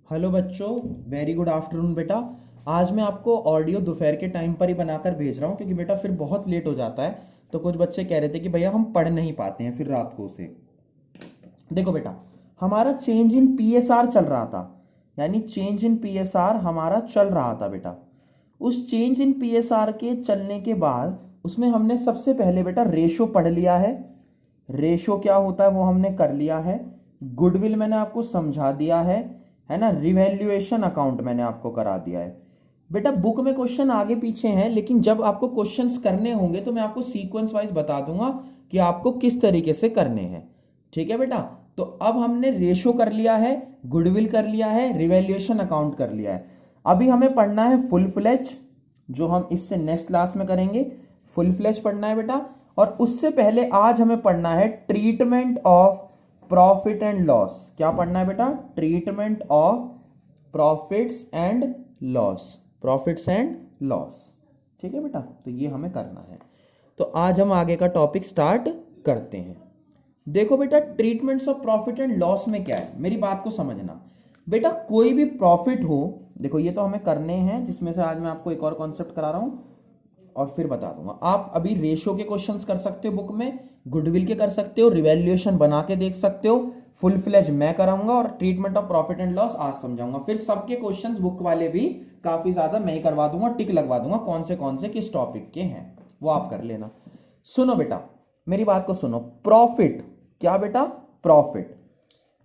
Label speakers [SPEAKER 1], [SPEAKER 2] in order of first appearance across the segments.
[SPEAKER 1] Hello बच्चों, very good afternoon बेटा। आज मैं आपको ऑडियो दोपहर के टाइम पर ही बनाकर भेज रहा हूँ क्योंकि बेटा फिर बहुत लेट हो जाता है। तो कुछ बच्चे कह रहे थे कि भैया हम पढ़ नहीं पाते हैं फिर रात को उसे। देखो बेटा, हमारा चेंज इन पीएसआर चल रहा था, यानी चेंज इन पीएसआर हमारा चल रहा था बेटा। उस चेंज इन पीएसआर के चलने के बाद उसमें हमने सबसे पहले बेटा रेशो पढ़ लिया है। रेशो क्या होता है वो हमने कर लिया है। गुडविल मैंने आपको समझा दिया है ना। रिवैल्यूएशन अकाउंट मैंने आपको करा दिया है। बेटा बुक में क्वेश्चन आगे पीछे हैं, लेकिन जब आपको क्वेश्चंस करने होंगे तो मैं आपको सीक्वेंस वाइज बता दूंगा कि आपको किस तरीके से करने हैं। ठीक है बेटा। तो अब हमने रेशो कर लिया है, गुडविल कर लिया है, रिवैल्यूएशन अकाउंट कर लिया है। अभी हमें पढ़ना है फुल फ्लेज, जो हम इससे नेक्स्ट क्लास में करेंगे। फुल फ्लेज पढ़ना है बेटा। और उससे पहले आज हमें पढ़ना है treatment of profit and loss. क्या पढ़ना है बेटा? Treatment of profits and loss. Profits and loss. ठीक है बेटा, तो ये हमें करना है। तो आज हम आगे का टॉपिक स्टार्ट करते हैं। देखो बेटा, treatments of profit and loss में क्या है, मेरी बात को समझना बेटा। कोई भी प्रॉफिट हो, देखो ये तो हमें करने हैं, जिसमें से आज मैं आपको एक और कॉन्सेप्ट करा रहा हूं और फिर बता दूंगा। आप अभी रेशो के क्वेश्चंस कर सकते हो बुक में, गुडविल के कर सकते हो, रिवैल्यूएशन बना के देख सकते हो। फुल फ्लेज मैं कराऊंगा और treatment of profit and loss आज समझाऊंगा। फिर सबके क्वेश्चंस बुक वाले भी काफी ज्यादा मैं ही करवा दूंगा, टिक लगवा दूंगा कौन से किस टॉपिक के हैं, वो आप कर लेना। सुनो बेटा, मेरी बात को सुनो। प्रॉफिट क्या बेटा? प्रॉफिट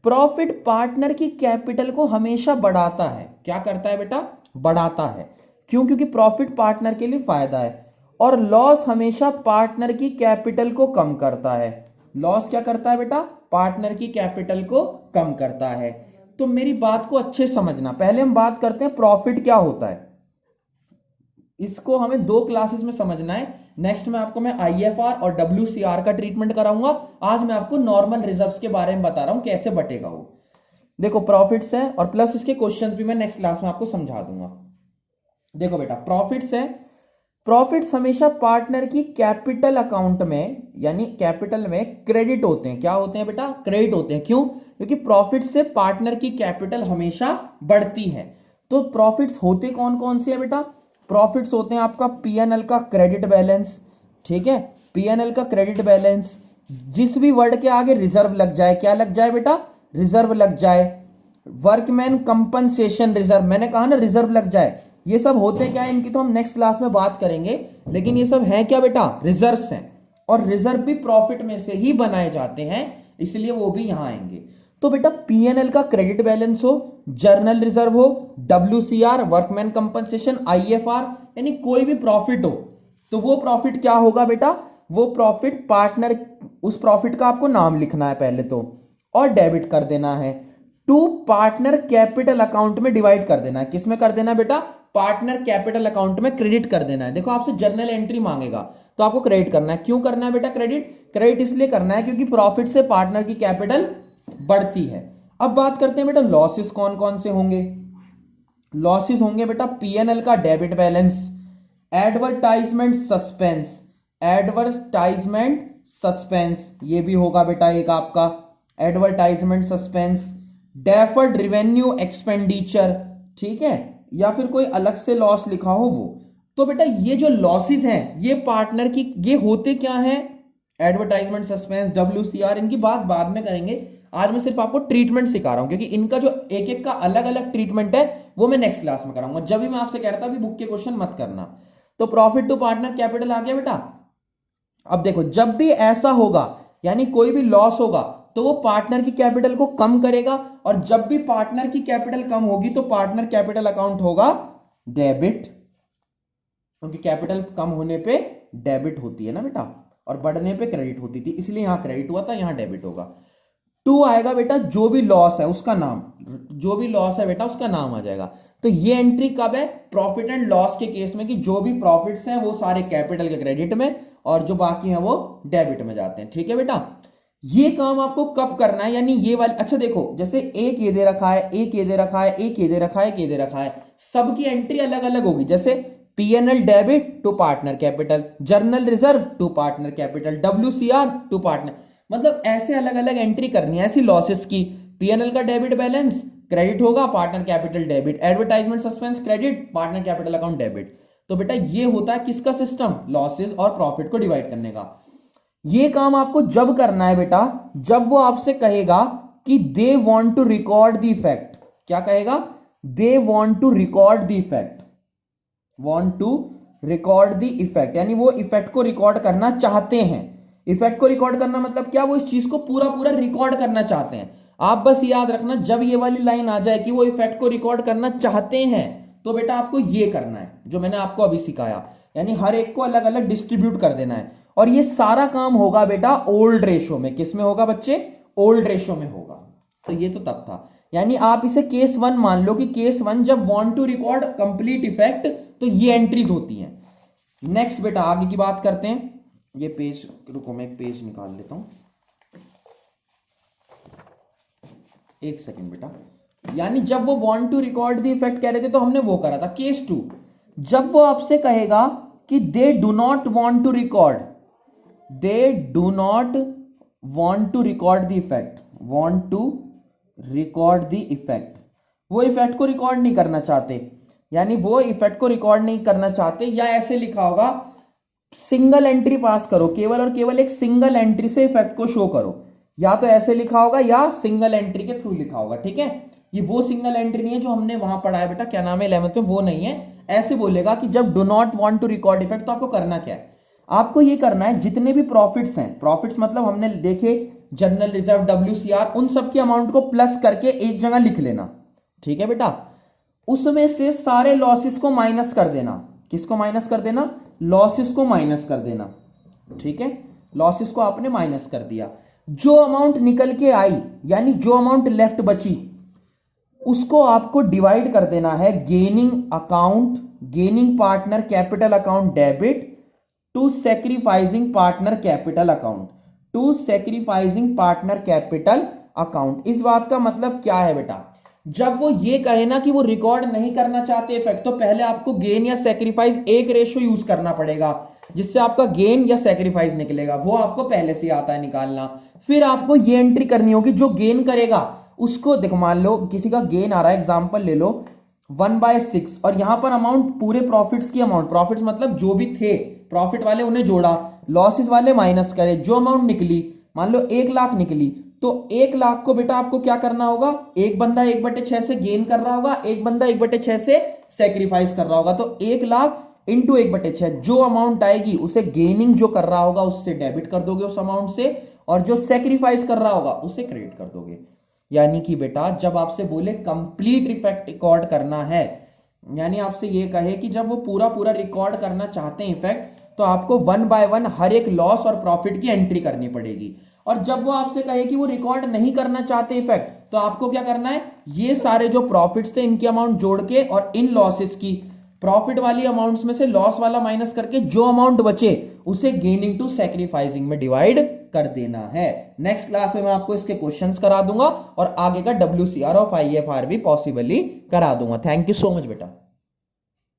[SPEAKER 1] प्रॉफिट पार्टनर की कैपिटल को हमेशा बढ़ाता है। क्या करता है बेटा? बढ़ाता है। क्यों? क्योंकि प्रॉफिट पार्टनर के लिए फायदा है। और लॉस हमेशा पार्टनर की कैपिटल को कम करता है। लॉस क्या करता है बेटा? पार्टनर की कैपिटल को कम करता है। तो मेरी बात को अच्छे समझना। पहले हम बात करते हैं प्रॉफिट क्या होता है। इसको हमें 2 क्लासेस में समझना है। नेक्स्ट में आपको मैं आईएफआर और डब्ल्यूसीआर का ट्रीटमेंट कराऊंगा। आज मैं आपको नॉर्मल रिजर्व्स के बारे में बता रहा हूं, कैसे बटेगा वो। देखो प्रॉफिट्स है और प्लस इसके क्वेश्चंस भी मैं नेक्स्ट क्लास में आपको समझा दूंगा। देखो बेटा, प्रॉफिट्स है। प्रॉफिट्स हमेशा पार्टनर की कैपिटल अकाउंट में, यानी कैपिटल में क्रेडिट होते हैं। क्या होते हैं बेटा? क्रेडिट होते हैं। क्यों? क्योंकि प्रॉफिट से पार्टनर की कैपिटल हमेशा बढ़ती है। तो प्रॉफिट्स होते कौन कौन से हैं बेटा? प्रॉफिट्स होते हैं आपका पीएनएल का क्रेडिट बैलेंस। ठीक है, पीएनएल का क्रेडिट बैलेंस। जिस भी वर्ड के आगे रिजर्व लग जाए, क्या लग जाए बेटा? रिजर्व लग जाए। वर्कमैन कंपनसेशन रिजर्व, मैंने कहा ना रिजर्व लग जाए। ये सब होते क्या है, इनकी तो हम नेक्स्ट क्लास में बात करेंगे, लेकिन ये सब है क्या बेटा? रिजर्व्स हैं। और रिजर्व भी प्रॉफिट में से ही बनाए जाते हैं, इसलिए वो भी यहां आएंगे। तो बेटा पीएनएल का क्रेडिट बैलेंस हो, जर्नल रिजर्व हो, डब्ल्यूसीआर वर्कमैन कंपनसेशन, आईएफआर, यानी कोई भी प्रॉफिट हो, तो वो प्रॉफिट क्या होगा बेटा? वो प्रॉफिट पार्टनर, उस प्रॉफिट का आपको नाम लिखना है पहले तो, और डेबिट कर देना है टू पार्टनर कैपिटल अकाउंट में डिवाइड कर देना है। किसमें कर देना है बेटा? पार्टनर कैपिटल अकाउंट में क्रेडिट कर देना है। देखो आपसे जर्नल एंट्री मांगेगा तो आपको क्रेडिट करना है। क्यों करना है बेटा क्रेडिट? क्रेडिट इसलिए करना है क्योंकि प्रॉफिट से पार्टनर की कैपिटल बढ़ती है। अब बात करते हैं बेटा लॉसेस कौन कौन से होंगे। लॉसेस होंगे बेटा पीएनएल का debit balance, advertisement suspense, advertisement suspense ये भी होगा बेटा एक आपका advertisement suspense, deferred revenue expenditure, ठीक है, या फिर कोई अलग से लॉस लिखा हो वो। तो बेटा ये जो लॉसेस हैं ये पार्टनर की, ये होते क्या हैं? एडवर्टाइजमेंट सस्पेंस, डब्ल्यूसीआर, इनकी बात बाद में करेंगे। आज मैं सिर्फ आपको ट्रीटमेंट सिखा रहा हूं क्योंकि इनका जो एक एक का अलग अलग ट्रीटमेंट है वो मैं नेक्स्ट क्लास में कराऊंगा। जब भी मैं आपसे कह रहा था अभी बुक के क्वेश्चन मत करना। तो प्रॉफिट टू पार्टनर कैपिटल आ गया बेटा। अब देखो जब भी ऐसा होगा, यानी कोई भी लॉस होगा, तो वो पार्टनर की कैपिटल को कम करेगा। और जब भी पार्टनर की कैपिटल कम होगी तो पार्टनर कैपिटल अकाउंट होगा डेबिट, क्योंकि कैपिटल कम होने पे डेबिट होती है ना बेटा, और बढ़ने पे क्रेडिट होती थी, इसलिए यहां क्रेडिट हुआ था, यहां डेबिट होगा। टू आएगा बेटा जो भी लॉस है उसका नाम, जो भी लॉस है बेटा उसका नाम आ जाएगा। तो ये एंट्री कब है? प्रॉफिट एंड लॉस के केस में, कि जो भी प्रॉफिट्स हैं वो सारे कैपिटल के क्रेडिट में और जो बाकी हैं वो डेबिट में जाते हैं। ठीक है बेटा, ये काम आपको कब करना है, यानी ये वाली। अच्छा देखो, जैसे एक ये दे रखा है, एक ये दे रखा है, एक ये दे रखा है, एक ये दे रखा है, सबकी एंट्री अलग अलग होगी। जैसे PNL debit to partner capital, journal reserve to partner capital, WCR to partner, मतलब ऐसे अलग अलग एंट्री करनी है ऐसी लॉसेस की। पीएनएल का डेबिट बैलेंस, क्रेडिट होगा, partner capital debit, advertisement suspense credit, partner capital account debit. तो बेटा ये होता है किसका सिस्टम, लॉसेस और प्रॉफिट को डिवाइड करने का। ये काम आपको जब करना है बेटा जब वो आपसे कहेगा कि they want to record the effect. क्या कहेगा, they want to record the effect, want to record the effect, यानी वो इफेक्ट को रिकॉर्ड करना चाहते हैं। इफेक्ट को रिकॉर्ड करना मतलब क्या, वो इस चीज को पूरा पूरा रिकॉर्ड करना चाहते हैं। आप बस याद रखना, जब ये वाली लाइन आ जाए कि वो इफेक्ट को रिकॉर्ड करना चाहते हैं, तो बेटा आपको ये करना है जो मैंने आपको अभी सिखाया, यानी हर एक को अलग अलग डिस्ट्रीब्यूट कर देना है। और ये सारा काम होगा बेटा ओल्ड रेशो में। किस में होगा बच्चे, ओल्ड रेशो में होगा। तो ये तो तब था, यानी आप इसे केस 1 मान लो कि केस 1 जब want to record complete effect, तो ये एंट्रीज होती हैं। नेक्स्ट बेटा आगे की बात करते हैं। ये पेज, रुको मैं एक पेज निकाल लेता हूं, एक सेकंड बेटा। यानी जब वो want to record the effect कह रहे थे तो हमने वो करा था। केस 2, जब वो आपसे कहेगा कि they do not want to record, they do not want to record the effect, want to record the effect, वो इफेक्ट को रिकॉर्ड नहीं करना चाहते, यानी वो इफेक्ट को रिकॉर्ड नहीं करना चाहते, या ऐसे लिखा होगा सिंगल एंट्री पास करो, केवल और केवल एक सिंगल एंट्री से इफेक्ट को शो करो। या तो ऐसे लिखा होगा या सिंगल एंट्री के थ्रू लिखा होगा, ठीक है। ये वो सिंगल एंट्री नहीं है जो हमने वहां पढ़ा है बेटा, क्या नाम है 11th में, वो नहीं है। ऐसे बोलेगा कि जब do not want to record effect, तो आपको करना क्या है, आपको ये करना है जितने भी प्रॉफिट्स हैं, प्रॉफिट्स मतलब हमने देखे जनरल रिजर्व, WCR, उन सब की अमाउंट को प्लस करके एक जगह लिख लेना, ठीक है बेटा। उसमें से सारे लॉसेस को माइनस कर देना। किसको माइनस कर देना, लॉसेस को माइनस कर देना, ठीक है। लॉसेस को आपने माइनस कर दिया, जो अमाउंट निकल के आई, यानी जो अमाउंट लेफ्ट बची, उसको आपको डिवाइड कर देना है gaining account, gaining partner capital account debit to sacrificing partner capital account, to sacrificing partner capital account. इस बात का मतलब क्या है बेटा, जब वो ये कहे ना कि वो रिकॉर्ड नहीं करना चाहते इफेक्ट, तो पहले आपको गेन या सैक्रिफाइस एक रेशो यूज करना पड़ेगा जिससे आपका गेन या सैक्रिफाइस निकलेगा, वो आपको पहले से आता है निकालना। फिर आपको ये एंट्री करनी होगी, जो गेन करेगा उसको, देखो मान लो किसी का गेन आ रहा है, एग्जांपल ले लो 1/6, और यहां पर अमाउंट पूरे प्रॉफिट्स की अमाउंट, प्रॉफिट्स मतलब जो भी थे प्रॉफिट वाले उन्हें जोड़ा, लॉसेस वाले माइनस करे, जो अमाउंट निकली मान लो 1 लाख निकली, तो 1 लाख को बेटा आपको क्या करना होगा, एक बंदा 1/6 से गेन कर रहा होगा, एक बंदा 1/6 से सैक्रिफाइस कर रहा होगा, तो 1 लाख इंटू 1/6, जो अमाउंट आएगी उसे गेनिंग जो कर रहा होगा उससे डेबिट कर दोगे उस अमाउंट से, और जो सैक्रिफाइस कर रहा होगा उसे क्रेडिट कर दोगे। यानी कि बेटा जब आपसे बोले कंप्लीट इफेक्ट रिकॉर्ड करना है, यानी आपसे ये कहे कि जब वो पूरा पूरा रिकॉर्ड करना चाहते हैं इफेक्ट, तो आपको 1 बाय 1 हर एक लॉस और प्रॉफिट की एंट्री करनी पड़ेगी। और जब वो आपसे कहे कि वो रिकॉर्ड नहीं करना चाहते इफेक्ट, तो आपको क्या करना है, ये सारे जो प्रॉफिट्स थे इनकी अमाउंट जोड़ के और इन लॉसेस की प्रॉफिट वाली अमाउंट्स में से लॉस वाला माइनस करके जो अमाउंट बचे उसे गेनिंग टू सैक्रिफाइसिंग में डिवाइड कर देना है। नेक्स्ट क्लास में मैं आपको इसके क्वेश्चंस करा दूंगा और आगे का WCR और IFR भी पॉसिबली करा दूंगा। थैंक यू सो मच बेटा।